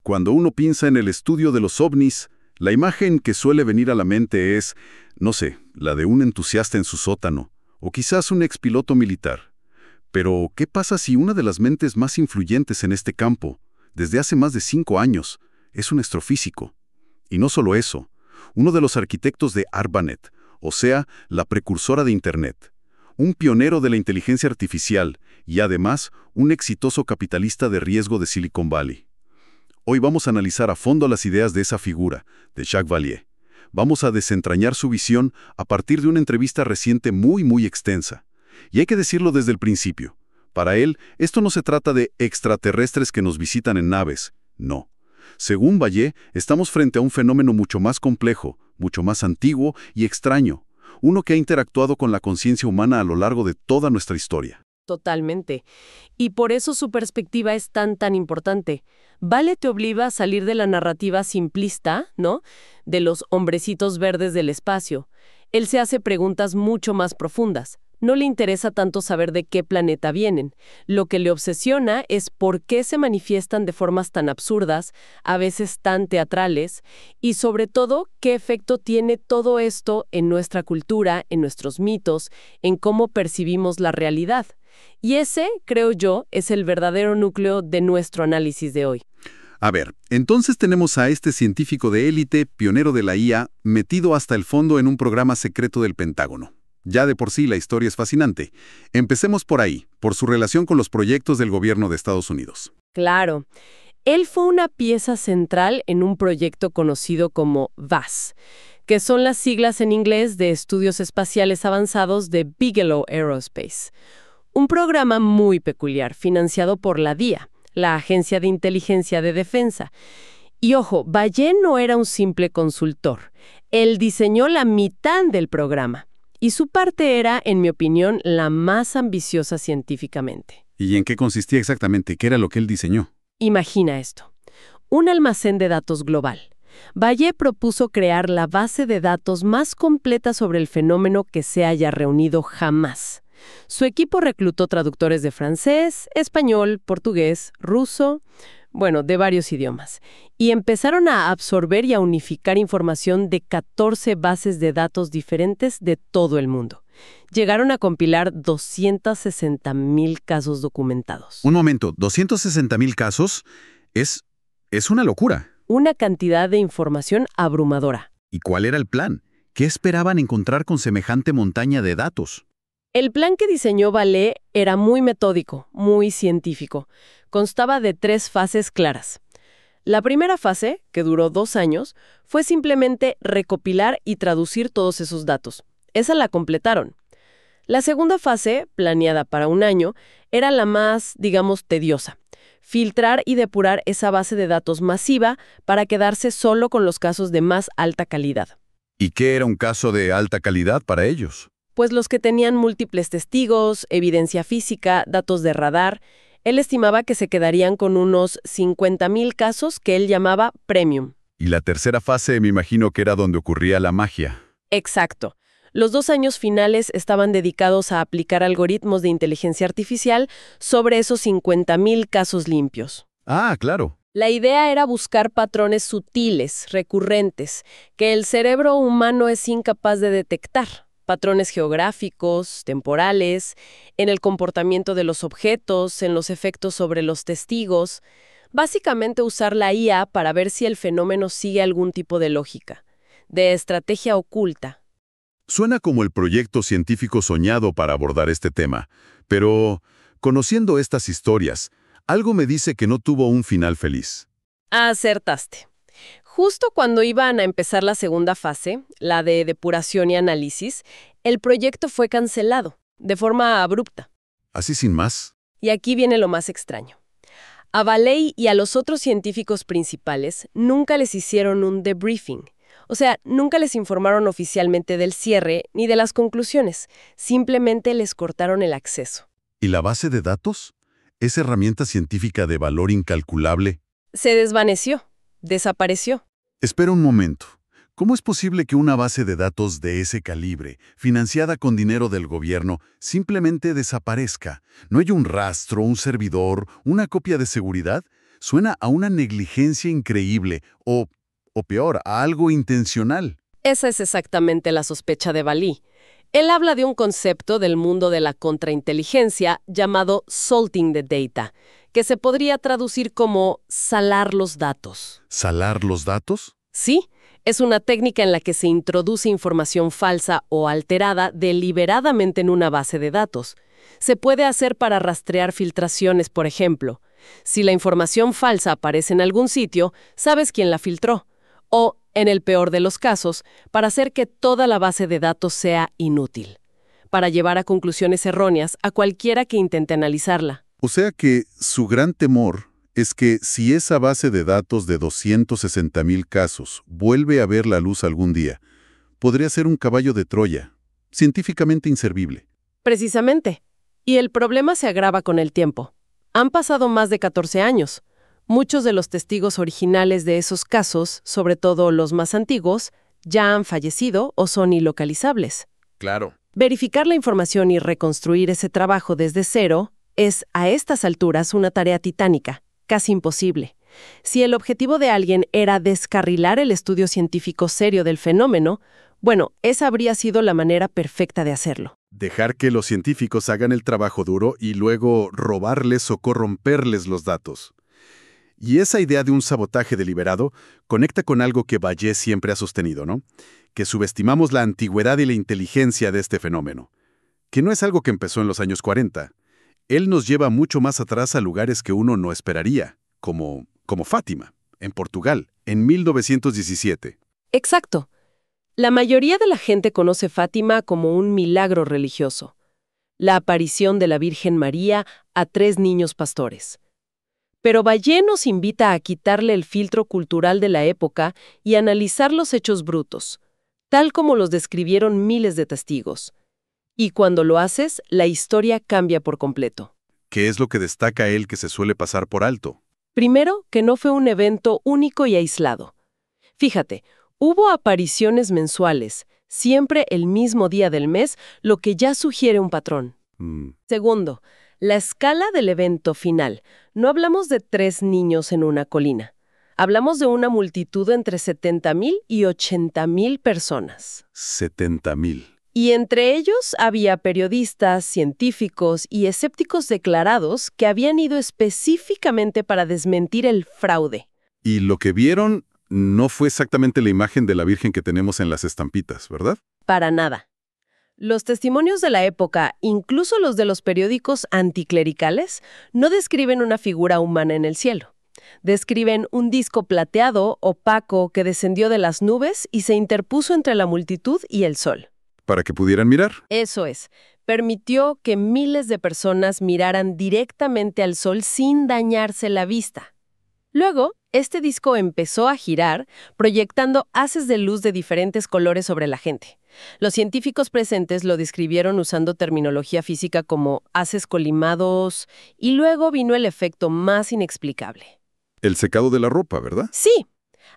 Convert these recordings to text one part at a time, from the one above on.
Cuando uno piensa en el estudio de los ovnis, la imagen que suele venir a la mente es, no sé, la de un entusiasta en su sótano, o quizás un expiloto militar. Pero, ¿qué pasa si una de las mentes más influyentes en este campo, desde hace más de 5 años, es un astrofísico? Y no solo eso, uno de los arquitectos de ARPANET, o sea, la precursora de Internet, un pionero de la inteligencia artificial y además un exitoso capitalista de riesgo de Silicon Valley. Hoy vamos a analizar a fondo las ideas de esa figura, de Jacques Vallée. Vamos a desentrañar su visión a partir de una entrevista reciente muy extensa. Y hay que decirlo desde el principio. Para él, esto no se trata de extraterrestres que nos visitan en naves. No. Según Vallée, estamos frente a un fenómeno mucho más complejo, mucho más antiguo y extraño. Uno que ha interactuado con la conciencia humana a lo largo de toda nuestra historia. Totalmente. Y por eso su perspectiva es tan importante. Vallée te obliga a salir de la narrativa simplista, ¿no?, de los hombrecitos verdes del espacio. Él se hace preguntas mucho más profundas. No le interesa tanto saber de qué planeta vienen. Lo que le obsesiona es por qué se manifiestan de formas tan absurdas, a veces tan teatrales, y sobre todo, qué efecto tiene todo esto en nuestra cultura, en nuestros mitos, en cómo percibimos la realidad. Y ese, creo yo, es el verdadero núcleo de nuestro análisis de hoy. A ver, entonces tenemos a este científico de élite, pionero de la IA, metido hasta el fondo en un programa secreto del Pentágono. Ya de por sí la historia es fascinante. Empecemos por ahí, por su relación con los proyectos del gobierno de Estados Unidos. Claro. Él fue una pieza central en un proyecto conocido como VAS, que son las siglas en inglés de Estudios Espaciales Avanzados de Bigelow Aerospace. Un programa muy peculiar, financiado por la DIA, la Agencia de Inteligencia de Defensa. Y ojo, Vallée no era un simple consultor. Él diseñó la mitad del programa. Y su parte era, en mi opinión, la más ambiciosa científicamente. ¿Y en qué consistía exactamente? ¿Qué era lo que él diseñó? Imagina esto. Un almacén de datos global. Vallée propuso crear la base de datos más completa sobre el fenómeno que se haya reunido jamás. Su equipo reclutó traductores de francés, español, portugués, ruso, de varios idiomas, y empezaron a absorber y a unificar información de 14 bases de datos diferentes de todo el mundo. Llegaron a compilar 260,000 casos documentados. Un momento, ¿260,000 casos? Es una locura. Una cantidad de información abrumadora. ¿Y cuál era el plan? ¿Qué esperaban encontrar con semejante montaña de datos? El plan que diseñó Vallée era muy metódico, muy científico. Constaba de 3 fases claras. La primera fase, que duró 2 años, fue simplemente recopilar y traducir todos esos datos. Esa la completaron. La segunda fase, planeada para 1 año, era la más, tediosa. Filtrar y depurar esa base de datos masiva para quedarse solo con los casos de más alta calidad. ¿Y qué era un caso de alta calidad para ellos? Pues los que tenían múltiples testigos, evidencia física, datos de radar. Él estimaba que se quedarían con unos 50,000 casos que él llamaba premium. Y la tercera fase me imagino que era donde ocurría la magia. Exacto. Los 2 años finales estaban dedicados a aplicar algoritmos de inteligencia artificial sobre esos 50,000 casos limpios. Ah, claro. La idea era buscar patrones sutiles, recurrentes, que el cerebro humano es incapaz de detectar. Patrones geográficos, temporales, en el comportamiento de los objetos, en los efectos sobre los testigos. Básicamente usar la IA para ver si el fenómeno sigue algún tipo de lógica, de estrategia oculta. Suena como el proyecto científico soñado para abordar este tema, pero, conociendo estas historias, algo me dice que no tuvo un final feliz. Acertaste. Justo cuando iban a empezar la segunda fase, la de depuración y análisis, el proyecto fue cancelado, de forma abrupta. ¿Así sin más? Y aquí viene lo más extraño. A Vallée y a los otros científicos principales nunca les hicieron un debriefing. O sea, nunca les informaron oficialmente del cierre ni de las conclusiones. Simplemente les cortaron el acceso. ¿Y la base de datos? ¿Esa herramienta científica de valor incalculable? Se desvaneció. Desapareció. Espera un momento. ¿Cómo es posible que una base de datos de ese calibre, financiada con dinero del gobierno, simplemente desaparezca? ¿No hay un rastro, un servidor, una copia de seguridad? Suena a una negligencia increíble o peor, a algo intencional. Esa es exactamente la sospecha de Bali. Él habla de un concepto del mundo de la contrainteligencia llamado salting the data, que se podría traducir como salar los datos. ¿Salar los datos? Sí, es una técnica en la que se introduce información falsa o alterada deliberadamente en una base de datos. Se puede hacer para rastrear filtraciones, por ejemplo. Si la información falsa aparece en algún sitio, sabes quién la filtró. O, en el peor de los casos, para hacer que toda la base de datos sea inútil, para llevar a conclusiones erróneas a cualquiera que intente analizarla. O sea que su gran temor es que si esa base de datos de 260,000 casos vuelve a ver la luz algún día, podría ser un caballo de Troya, científicamente inservible. Precisamente. Y el problema se agrava con el tiempo. Han pasado más de 14 años. Muchos de los testigos originales de esos casos, sobre todo los más antiguos, ya han fallecido o son ilocalizables. Claro. Verificar la información y reconstruir ese trabajo desde cero es, a estas alturas, una tarea titánica, casi imposible. Si el objetivo de alguien era descarrilar el estudio científico serio del fenómeno, bueno, esa habría sido la manera perfecta de hacerlo. Dejar que los científicos hagan el trabajo duro y luego robarles o corromperles los datos. Y esa idea de un sabotaje deliberado conecta con algo que Vallée siempre ha sostenido, ¿no? Que subestimamos la antigüedad y la inteligencia de este fenómeno. Que no es algo que empezó en los años 40. Él nos lleva mucho más atrás a lugares que uno no esperaría, como Fátima, en Portugal, en 1917. Exacto. La mayoría de la gente conoce Fátima como un milagro religioso, la aparición de la Virgen María a 3 niños pastores. Pero Vallée nos invita a quitarle el filtro cultural de la época y analizar los hechos brutos, tal como los describieron miles de testigos. Y cuando lo haces, la historia cambia por completo. ¿Qué es lo que destaca él que se suele pasar por alto? Primero, que no fue un evento único y aislado. Fíjate, hubo apariciones mensuales, siempre el mismo día del mes, lo que ya sugiere un patrón. Segundo, la escala del evento final. No hablamos de 3 niños en una colina. Hablamos de una multitud entre 70,000 y 80,000 personas. 70,000. Y entre ellos había periodistas, científicos y escépticos declarados que habían ido específicamente para desmentir el fraude. Y lo que vieron no fue exactamente la imagen de la Virgen que tenemos en las estampitas, ¿verdad? Para nada. Los testimonios de la época, incluso los de los periódicos anticlericales, no describen una figura humana en el cielo. Describen un disco plateado, opaco, que descendió de las nubes y se interpuso entre la multitud y el sol. Para que pudieran mirar. Eso es. Permitió que miles de personas miraran directamente al sol sin dañarse la vista. Luego, este disco empezó a girar, proyectando haces de luz de diferentes colores sobre la gente. Los científicos presentes lo describieron usando terminología física como haces colimados, y luego vino el efecto más inexplicable. El secado de la ropa, ¿verdad? Sí,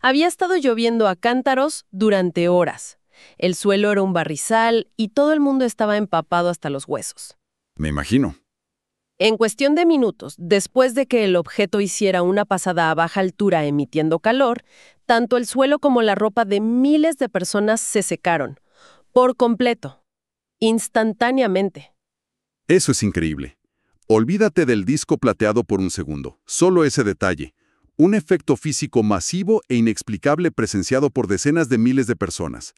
había estado lloviendo a cántaros durante horas. El suelo era un barrizal y todo el mundo estaba empapado hasta los huesos. Me imagino. En cuestión de minutos, después de que el objeto hiciera una pasada a baja altura emitiendo calor, tanto el suelo como la ropa de miles de personas se secaron. Por completo. Instantáneamente. Eso es increíble. Olvídate del disco plateado por un segundo. Solo ese detalle. Un efecto físico masivo e inexplicable presenciado por decenas de miles de personas.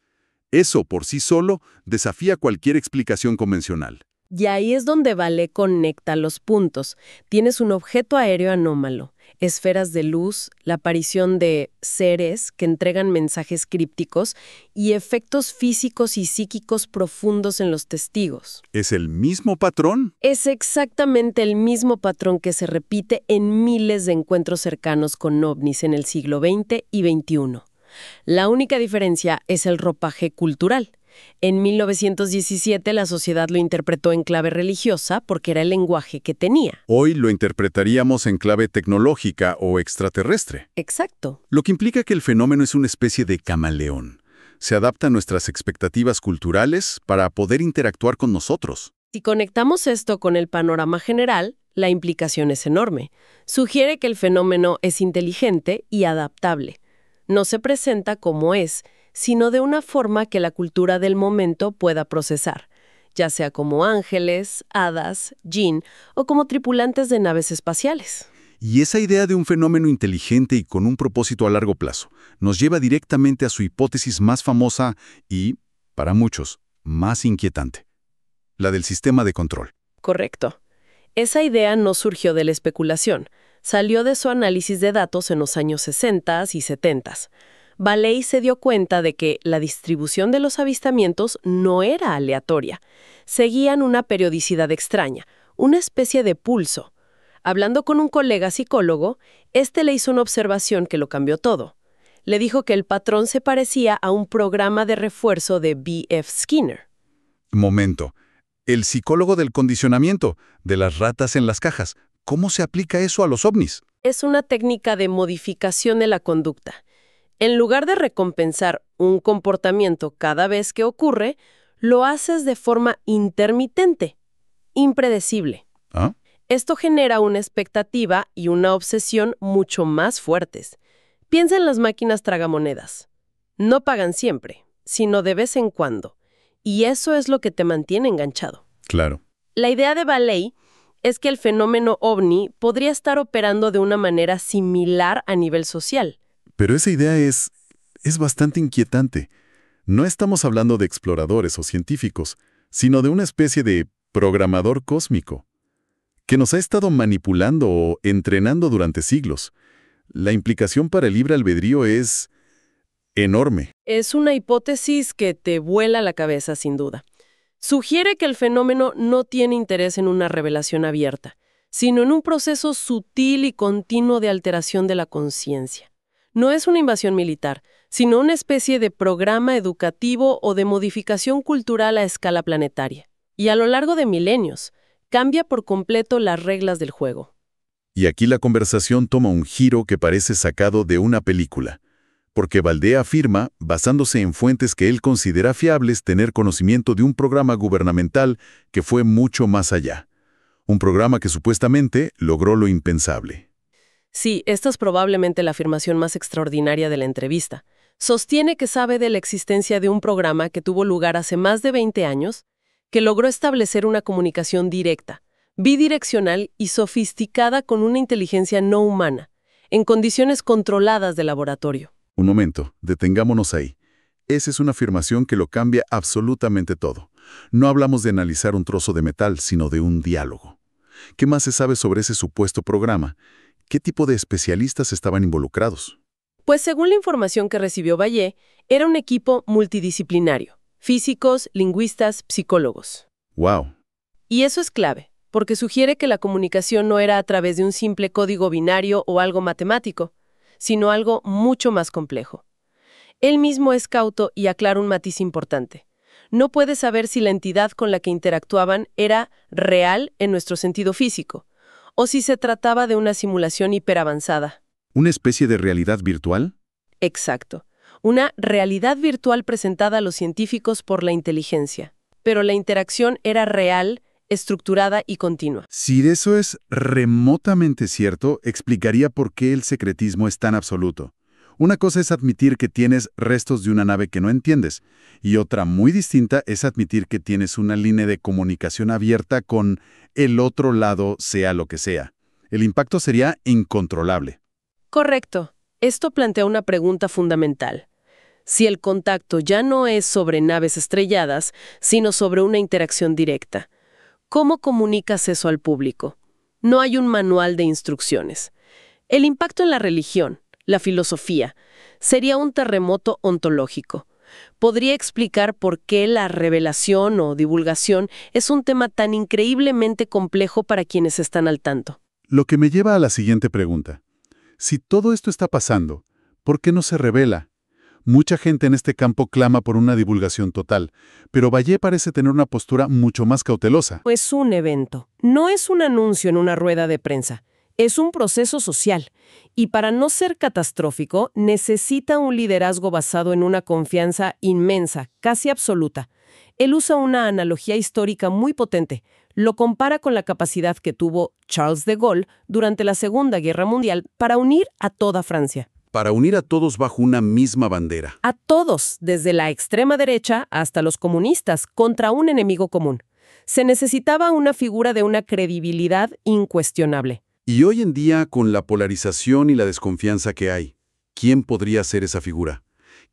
Eso, por sí solo, desafía cualquier explicación convencional. Y ahí es donde Vallée conecta los puntos. Tienes un objeto aéreo anómalo, esferas de luz, la aparición de seres que entregan mensajes crípticos y efectos físicos y psíquicos profundos en los testigos. ¿Es el mismo patrón? Es exactamente el mismo patrón que se repite en miles de encuentros cercanos con ovnis en el siglo XX y XXI. La única diferencia es el ropaje cultural. En 1917 la sociedad lo interpretó en clave religiosa porque era el lenguaje que tenía. Hoy lo interpretaríamos en clave tecnológica o extraterrestre. Exacto. Lo que implica que el fenómeno es una especie de camaleón. Se adapta a nuestras expectativas culturales para poder interactuar con nosotros. Si conectamos esto con el panorama general, La implicación es enorme. Sugiere que el fenómeno es inteligente y adaptable. No se presenta como es, sino de una forma que la cultura del momento pueda procesar, ya sea como ángeles, hadas, jinn o como tripulantes de naves espaciales. Y esa idea de un fenómeno inteligente y con un propósito a largo plazo nos lleva directamente a su hipótesis más famosa y, para muchos, más inquietante: la del sistema de control. Correcto. Esa idea no surgió de la especulación, salió de su análisis de datos en los años 60 y 70. Vallée se dio cuenta de que la distribución de los avistamientos no era aleatoria. Seguían una periodicidad extraña, una especie de pulso. Hablando con un colega psicólogo, este le hizo una observación que lo cambió todo. Le dijo que el patrón se parecía a un programa de refuerzo de B.F. Skinner. Momento. El psicólogo del condicionamiento, de las ratas en las cajas. ¿Cómo se aplica eso a los ovnis? Es una técnica de modificación de la conducta. En lugar de recompensar un comportamiento cada vez que ocurre, lo haces de forma intermitente, impredecible. ¿Ah? Esto genera una expectativa y una obsesión mucho más fuertes. Piensa en las máquinas tragamonedas. No pagan siempre, sino de vez en cuando. Y eso es lo que te mantiene enganchado. Claro. La idea de Vallée es que el fenómeno ovni podría estar operando de una manera similar a nivel social. Pero esa idea es bastante inquietante. No estamos hablando de exploradores o científicos, sino de una especie de programador cósmico que nos ha estado manipulando o entrenando durante siglos. La implicación para el libre albedrío es enorme. Es una hipótesis que te vuela la cabeza, sin duda. Sugiere que el fenómeno no tiene interés en una revelación abierta, sino en un proceso sutil y continuo de alteración de la conciencia. No es una invasión militar, sino una especie de programa educativo o de modificación cultural a escala planetaria. Y a lo largo de milenios, cambia por completo las reglas del juego. Y aquí la conversación toma un giro que parece sacado de una película, porque Vallée afirma, basándose en fuentes que él considera fiables, tener conocimiento de un programa gubernamental que fue mucho más allá. Un programa que supuestamente logró lo impensable. Sí, esta es probablemente la afirmación más extraordinaria de la entrevista. Sostiene que sabe de la existencia de un programa que tuvo lugar hace más de 20 años, que logró establecer una comunicación directa, bidireccional y sofisticada con una inteligencia no humana, en condiciones controladas de laboratorio. Un momento, detengámonos ahí. Esa es una afirmación que lo cambia absolutamente todo. No hablamos de analizar un trozo de metal, sino de un diálogo. ¿Qué más se sabe sobre ese supuesto programa? ¿Qué tipo de especialistas estaban involucrados? Pues según la información que recibió Vallée, era un equipo multidisciplinario: físicos, lingüistas, psicólogos. ¡Wow! Y eso es clave, porque sugiere que la comunicación no era a través de un simple código binario o algo matemático, sino algo mucho más complejo. Él mismo es cauto y aclara un matiz importante. No puede saber si la entidad con la que interactuaban era real en nuestro sentido físico, o si se trataba de una simulación hiperavanzada. ¿Una especie de realidad virtual? Exacto. Una realidad virtual presentada a los científicos por la inteligencia. Pero la interacción era real, estructurada y continua. Si eso es remotamente cierto, explicaría por qué el secretismo es tan absoluto. Una cosa es admitir que tienes restos de una nave que no entiendes, y otra muy distinta es admitir que tienes una línea de comunicación abierta con el otro lado, sea lo que sea. El impacto sería incontrolable. Correcto. Esto plantea una pregunta fundamental. Si el contacto ya no es sobre naves estrelladas, sino sobre una interacción directa, ¿cómo comunicas eso al público? No hay un manual de instrucciones. El impacto en la religión, la filosofía, sería un terremoto ontológico. Podría explicar por qué la revelación o divulgación es un tema tan increíblemente complejo para quienes están al tanto. Lo que me lleva a la siguiente pregunta. Si todo esto está pasando, ¿por qué no se revela? Mucha gente en este campo clama por una divulgación total, pero Vallée parece tener una postura mucho más cautelosa. Es un evento, no es un anuncio en una rueda de prensa. Es un proceso social, y para no ser catastrófico, necesita un liderazgo basado en una confianza inmensa, casi absoluta. Él usa una analogía histórica muy potente, Lo compara con la capacidad que tuvo Charles de Gaulle durante la Segunda Guerra Mundial para unir a toda Francia. Para unir a todos bajo una misma bandera. A todos, desde la extrema derecha hasta los comunistas, contra un enemigo común. Se necesitaba una figura de una credibilidad incuestionable. Y hoy en día, con la polarización y la desconfianza que hay, ¿quién podría ser esa figura?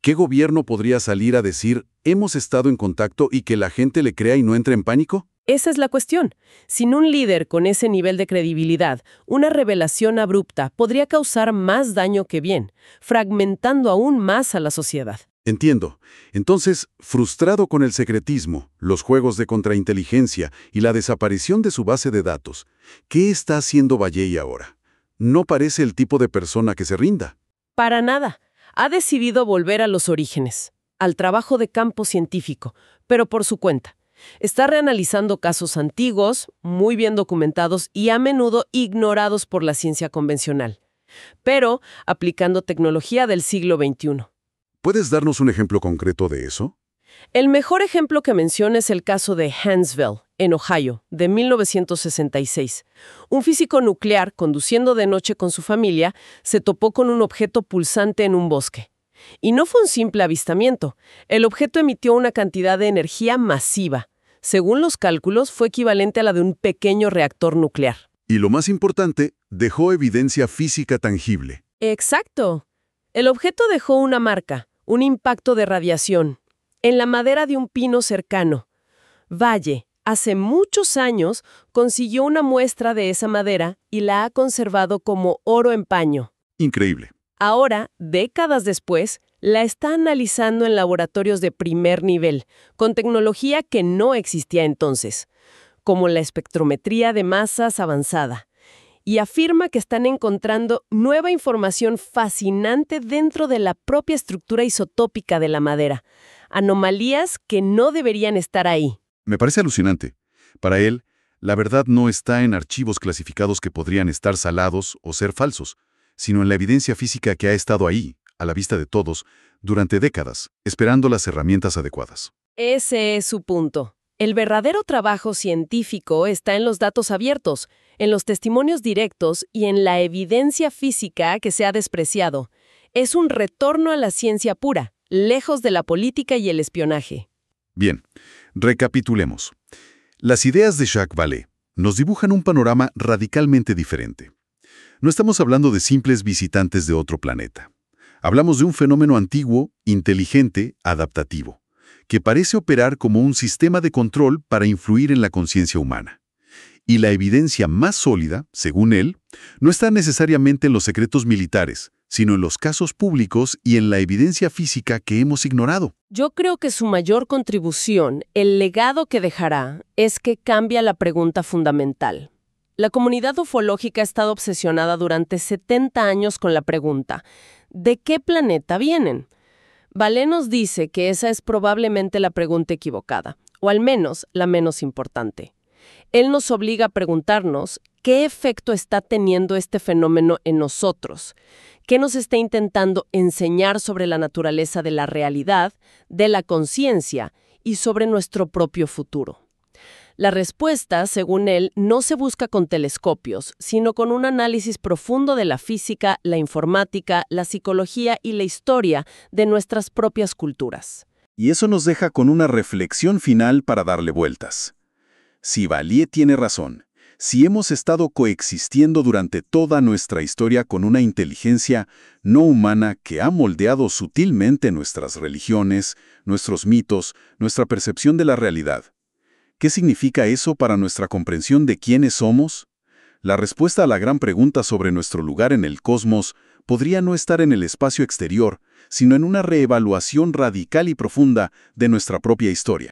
¿Qué gobierno podría salir a decir, hemos estado en contacto y que la gente le crea y no entre en pánico? Esa es la cuestión. Sin un líder con ese nivel de credibilidad, una revelación abrupta podría causar más daño que bien, fragmentando aún más a la sociedad. Entiendo. Entonces, frustrado con el secretismo, los juegos de contrainteligencia y la desaparición de su base de datos, ¿qué está haciendo Valley ahora? No parece el tipo de persona que se rinda. Para nada. Ha decidido volver a los orígenes, al trabajo de campo científico, pero por su cuenta. Está reanalizando casos antiguos, muy bien documentados y a menudo ignorados por la ciencia convencional, pero aplicando tecnología del siglo XXI. ¿Puedes darnos un ejemplo concreto de eso? El mejor ejemplo que menciona es el caso de Huntsville, en Ohio, de 1966. Un físico nuclear, conduciendo de noche con su familia, se topó con un objeto pulsante en un bosque. Y no fue un simple avistamiento. El objeto emitió una cantidad de energía masiva. Según los cálculos, fue equivalente a la de un pequeño reactor nuclear. Y lo más importante, dejó evidencia física tangible. Exacto. El objeto dejó una marca, un impacto de radiación, en la madera de un pino cercano. Valle, hace muchos años, consiguió una muestra de esa madera y la ha conservado como oro en paño. Increíble. Ahora, décadas después, la está analizando en laboratorios de primer nivel, con tecnología que no existía entonces, como la espectrometría de masas avanzada, y afirma que están encontrando nueva información fascinante dentro de la propia estructura isotópica de la madera, anomalías que no deberían estar ahí. Me parece alucinante. Para él, la verdad no está en archivos clasificados que podrían estar salados o ser falsos, sino en la evidencia física que ha estado ahí, a la vista de todos, durante décadas, esperando las herramientas adecuadas. Ese es su punto. El verdadero trabajo científico está en los datos abiertos, en los testimonios directos y en la evidencia física que se ha despreciado. Es un retorno a la ciencia pura, lejos de la política y el espionaje. Bien, recapitulemos. Las ideas de Jacques Vallée nos dibujan un panorama radicalmente diferente. No estamos hablando de simples visitantes de otro planeta. Hablamos de un fenómeno antiguo, inteligente, adaptativo, que parece operar como un sistema de control para influir en la conciencia humana. Y la evidencia más sólida, según él, no está necesariamente en los secretos militares, sino en los casos públicos y en la evidencia física que hemos ignorado. Yo creo que su mayor contribución, el legado que dejará, es que cambia la pregunta fundamental. La comunidad ufológica ha estado obsesionada durante 70 años con la pregunta, ¿de qué planeta vienen? Vallée nos dice que esa es probablemente la pregunta equivocada, o al menos la menos importante. Él nos obliga a preguntarnos qué efecto está teniendo este fenómeno en nosotros, qué nos está intentando enseñar sobre la naturaleza de la realidad, de la conciencia y sobre nuestro propio futuro. La respuesta, según él, no se busca con telescopios, sino con un análisis profundo de la física, la informática, la psicología y la historia de nuestras propias culturas. Y eso nos deja con una reflexión final para darle vueltas. Si Vallée tiene razón, si hemos estado coexistiendo durante toda nuestra historia con una inteligencia no humana que ha moldeado sutilmente nuestras religiones, nuestros mitos, nuestra percepción de la realidad, ¿qué significa eso para nuestra comprensión de quiénes somos? La respuesta a la gran pregunta sobre nuestro lugar en el cosmos podría no estar en el espacio exterior, sino en una reevaluación radical y profunda de nuestra propia historia.